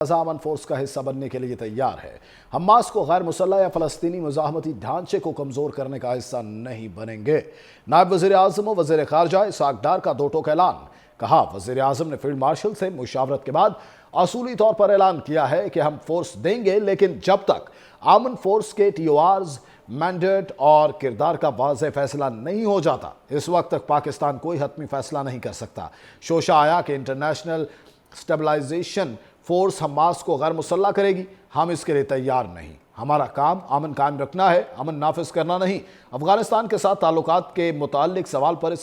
अमन force का हिस्सा बनने के लिए तैयार है। हमास को गैर मुसल्लह या फलस्तीनी मुजाहमती ढांचे को कमजोर करने का हिस्सा नहीं बनेंगे। नायब वज़ीर आज़म और वज़ीर ख़ारजा इसहाक डार का दो टोक ऐलान। कहा, वज़ीर आज़म ने फील्ड मार्शल से मुशावरत के बाद असूली तौर पर ऐलान किया है कि हम फोर्स देंगे, लेकिन जब तक अमन फोर्स के TORs, मैंडेट और किरदार का वाज़ेह फैसला नहीं हो जाता, इस वक्त तक पाकिस्तान कोई हतमी फैसला नहीं कर सकता। शोशा आया कि इंटरनेशनल स्टेबलाइजेशन फोर्स हमास को गैर मुसल्लह करेगी। हम इसके लिए तैयार नहीं। हमारा काम अमन कायम रखना है, अमन नाफिज करना नहीं। अफगानिस्तान के साथ ताल्लुकात के मुताल्लिक सवाल पर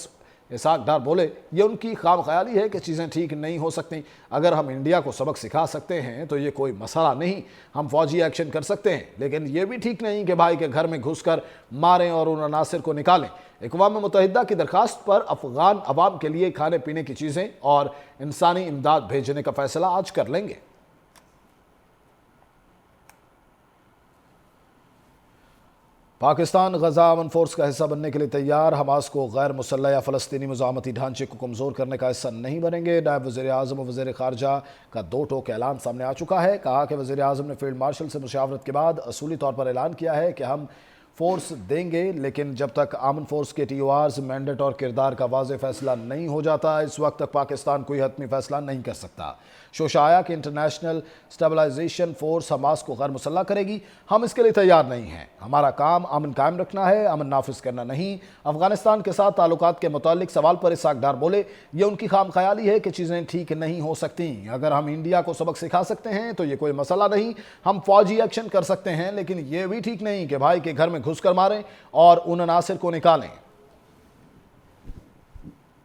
इसहाक डार बोले, ये उनकी खाम ख्याली है कि चीज़ें ठीक नहीं हो सकती। अगर हम इंडिया को सबक सिखा सकते हैं तो ये कोई मसला नहीं, हम फौजी एक्शन कर सकते हैं, लेकिन ये भी ठीक नहीं कि भाई के घर में घुसकर मारें और उन अनासिर को निकालें। अक़वाम मुत्तहिदा की दरखास्त पर अफगान अवाम के लिए खाने पीने की चीज़ें और इंसानी इमदाद भेजने का फैसला आज कर लेंगे। पाकिस्तान गजा अमन फोर्स का हिस्सा बनने के लिए तैयार। हमास को गैर मुसल्लह या फलस्तीनी मुजाहमती ढांचे को कमज़ोर करने का हिस्सा नहीं बनेंगे। नायब वज़ीर आज़म और वज़ीर ख़ारजा का दो टोक ऐलान सामने आ चुका है। कहा कि वज़ीर आज़म ने फील्ड मार्शल से मुशावरत के बाद असूली तौर पर ऐलान किया है कि हम फोर्स देंगे, लेकिन जब तक अमन फोर्स के TORs, मैंडेट और किरदार का वाज़ेह फैसला नहीं हो जाता, इस वक्त तक पाकिस्तान कोई हतमी फैसला नहीं कर सकता। शोशा आया कि इंटरनेशनल स्टेबलाइजेशन फोर्स हमास को गैर मुसल्लह करेगी। हम इसके लिए तैयार नहीं हैं। हमारा काम अमन कायम रखना है, अमन नाफिज करना नहीं। अफगानिस्तान के साथ ताल्लुकात के मुताल्लिक सवाल पर इसहाक डार बोले, ये उनकी खाम ख्याली है कि चीज़ें ठीक नहीं हो सकती। अगर हम इंडिया को सबक सिखा सकते हैं तो ये कोई मसला नहीं, हम फौजी एक्शन कर सकते हैं, लेकिन ये भी ठीक नहीं कि भाई के घर में घुसकर मारें और उन अनासिर को निकालें।